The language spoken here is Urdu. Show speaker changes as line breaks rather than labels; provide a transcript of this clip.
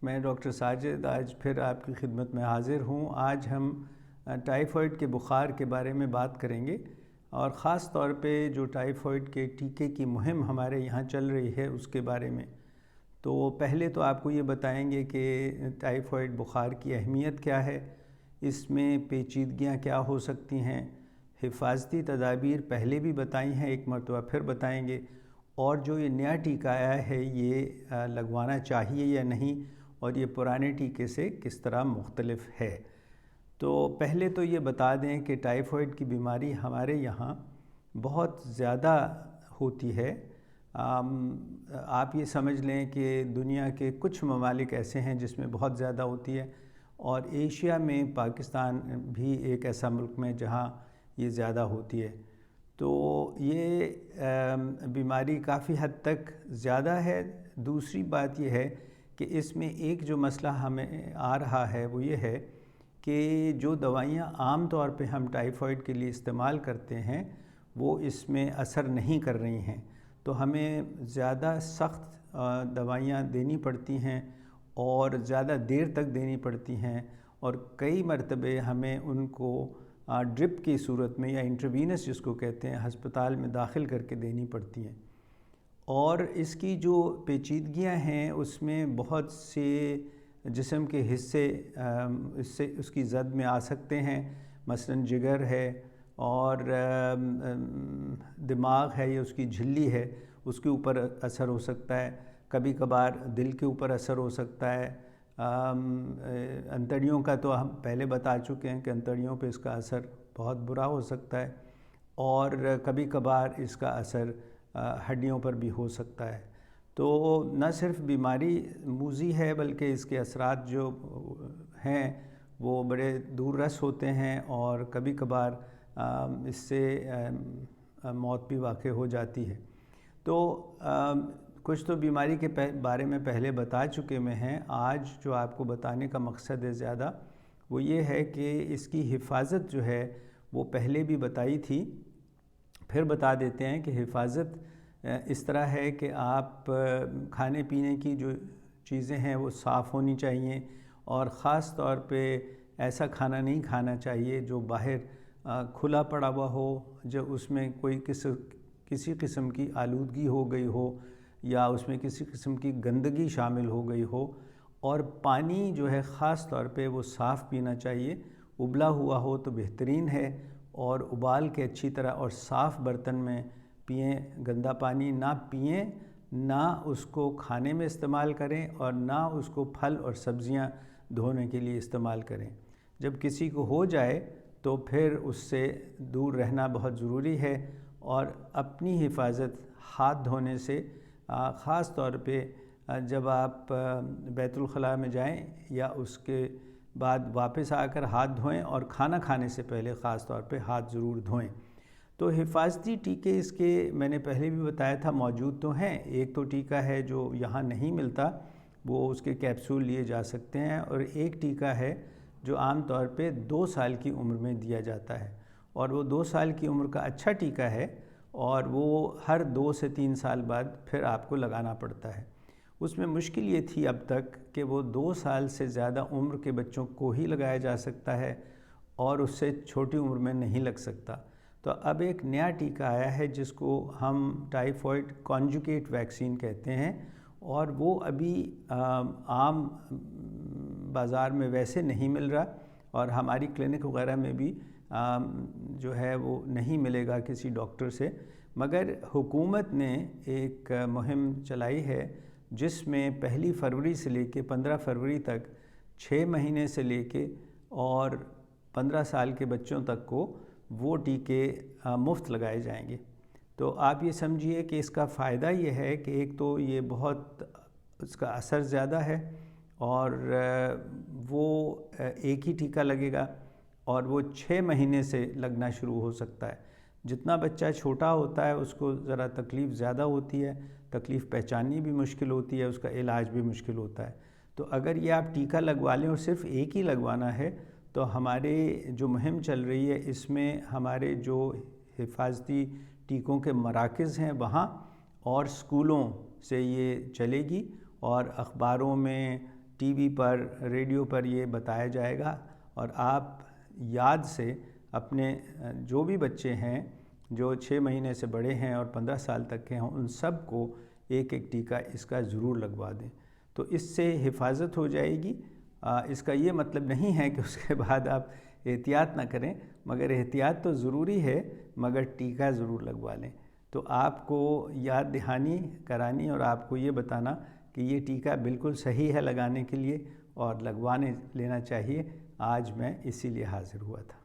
میں ڈاکٹر ساجد آج پھر آپ کی خدمت میں حاضر ہوں۔ آج ہم ٹائیفائڈ کے بخار کے بارے میں بات کریں گے، اور خاص طور پہ جو ٹائیفائڈ کے ٹیکے کی مہم ہمارے یہاں چل رہی ہے اس کے بارے میں۔ تو پہلے تو آپ کو یہ بتائیں گے کہ ٹائیفائڈ بخار کی اہمیت کیا ہے، اس میں پیچیدگیاں کیا ہو سکتی ہیں، حفاظتی تدابیر پہلے بھی بتائی ہیں، ایک مرتبہ پھر بتائیں گے، اور جو یہ نیا ٹیکہ آیا ہے یہ لگوانا چاہیے یا نہیں، اور یہ پرانے ٹیکے سے کس طرح مختلف ہے۔ تو پہلے تو یہ بتا دیں کہ ٹائیفائڈ کی بیماری ہمارے یہاں بہت زیادہ ہوتی ہے۔ آپ یہ سمجھ لیں کہ دنیا کے کچھ ممالک ایسے ہیں جس میں بہت زیادہ ہوتی ہے، اور ایشیا میں پاکستان بھی ایک ایسا ملک میں جہاں یہ زیادہ ہوتی ہے۔ تو یہ بیماری کافی حد تک زیادہ ہے۔ دوسری بات یہ ہے کہ اس میں ایک جو مسئلہ ہمیں آ رہا ہے وہ یہ ہے کہ جو دوائیاں عام طور پہ ہم ٹائیفائڈ کے لیے استعمال کرتے ہیں وہ اس میں اثر نہیں کر رہی ہیں، تو ہمیں زیادہ سخت دوائیاں دینی پڑتی ہیں اور زیادہ دیر تک دینی پڑتی ہیں، اور کئی مرتبے ہمیں ان کو ڈرپ کی صورت میں یا انٹروینس جس کو کہتے ہیں ہسپتال میں داخل کر کے دینی پڑتی ہیں۔ اور اس کی جو پیچیدگیاں ہیں اس میں بہت سے جسم کے حصے اس کی زد میں آ سکتے ہیں، مثلاً جگر ہے اور دماغ ہے یا اس کی جھلی ہے، اس کے اوپر اثر ہو سکتا ہے، کبھی کبھار دل کے اوپر اثر ہو سکتا ہے۔ انتڑیوں کا تو ہم پہلے بتا چکے ہیں کہ انتڑیوں پہ اس کا اثر بہت برا ہو سکتا ہے، اور کبھی کبھار اس کا اثر ہڈیوں پر بھی ہو سکتا ہے۔ تو نہ صرف بیماری موذی ہے بلکہ اس کے اثرات جو ہیں وہ بڑے دور رس ہوتے ہیں، اور کبھی کبھار اس سے موت بھی واقع ہو جاتی ہے۔ تو کچھ تو بیماری کے بارے میں پہلے بتا چکے میں ہیں۔ آج جو آپ کو بتانے کا مقصد ہے زیادہ وہ یہ ہے کہ اس کی حفاظت جو ہے وہ پہلے بھی بتائی تھی، پھر بتا دیتے ہیں کہ حفاظت اس طرح ہے کہ آپ کھانے پینے کی جو چیزیں ہیں وہ صاف ہونی چاہیے، اور خاص طور پہ ایسا کھانا نہیں کھانا چاہیے جو باہر کھلا پڑا ہوا ہو، جو اس میں کوئی کسی قسم کی آلودگی ہو گئی ہو یا اس میں کسی قسم کی گندگی شامل ہو گئی ہو، اور پانی جو ہے خاص طور پہ وہ صاف پینا چاہیے، ابلا ہوا ہو تو بہترین ہے، اور ابال کے اچھی طرح اور صاف برتن میں پئیں، گندا پانی نہ پئیں، نہ اس کو کھانے میں استعمال کریں، اور نہ اس کو پھل اور سبزیاں دھونے کے لیے استعمال کریں۔ جب کسی کو ہو جائے تو پھر اس سے دور رہنا بہت ضروری ہے، اور اپنی حفاظت ہاتھ دھونے سے، خاص طور پہ جب آپ بیت الخلاء میں جائیں یا اس کے بعد واپس آ کر ہاتھ دھوئیں، اور کھانا کھانے سے پہلے خاص طور پہ ہاتھ ضرور دھوئیں۔ تو حفاظتی ٹیکے اس کے میں نے پہلے بھی بتایا تھا موجود تو ہیں۔ ایک تو ٹیکہ ہے جو یہاں نہیں ملتا، وہ اس کے کیپسول لیے جا سکتے ہیں، اور ایک ٹیکہ ہے جو عام طور پہ 2 سال کی عمر میں دیا جاتا ہے، اور وہ 2 سال کی عمر کا اچھا ٹیکہ ہے، اور وہ ہر 2 سے 3 سال بعد پھر آپ کو لگانا پڑتا ہے۔ اس میں مشکل یہ تھی اب تک کہ وہ 2 سال سے زیادہ عمر کے بچوں کو ہی لگایا جا سکتا ہے، اور اس سے چھوٹی عمر میں نہیں لگ سکتا۔ تو اب ایک نیا ٹیکہ آیا ہے جس کو ہم ٹائیفائڈ کانجوگیٹ ویکسین کہتے ہیں، اور وہ ابھی عام بازار میں ویسے نہیں مل رہا، اور ہماری کلینک وغیرہ میں بھی جو ہے وہ نہیں ملے گا کسی ڈاکٹر سے، مگر حکومت نے ایک مہم چلائی ہے جس میں 1 فروری سے لے کے 15 فروری تک 6 مہینے سے لے کے اور 15 سال کے بچوں تک کو وہ ٹیکے مفت لگائے جائیں گے۔ تو آپ یہ سمجھیے کہ اس کا فائدہ یہ ہے کہ ایک تو یہ بہت اس کا اثر زیادہ ہے، اور وہ ایک ہی ٹیکہ لگے گا، اور وہ 6 مہینے سے لگنا شروع ہو سکتا ہے۔ جتنا بچہ چھوٹا ہوتا ہے اس کو ذرا تکلیف زیادہ ہوتی ہے، تکلیف پہچاننی بھی مشکل ہوتی ہے، اس کا علاج بھی مشکل ہوتا ہے۔ تو اگر یہ آپ ٹیکہ لگوا لیں اور صرف ایک ہی لگوانا ہے، تو ہمارے جو مہم چل رہی ہے اس میں ہمارے جو حفاظتی ٹیکوں کے مراکز ہیں وہاں اور اسکولوں سے یہ چلے گی، اور اخباروں میں ٹی وی پر ریڈیو پر یہ بتایا جائے گا، اور آپ یاد سے اپنے جو بھی بچے ہیں جو 6 مہینے سے بڑے ہیں اور 15 سال تک کے ہیں ان سب کو ایک ایک ٹیکہ اس کا ضرور لگوا دیں، تو اس سے حفاظت ہو جائے گی۔ اس کا یہ مطلب نہیں ہے کہ اس کے بعد آپ احتیاط نہ کریں، مگر احتیاط تو ضروری ہے، مگر ٹیکہ ضرور لگوا لیں۔ تو آپ کو یاد دہانی کرانی اور آپ کو یہ بتانا کہ یہ ٹیکہ بالکل صحیح ہے لگانے کے لیے اور لگوانے لینا چاہیے، آج میں اسی لیے حاضر ہوا تھا۔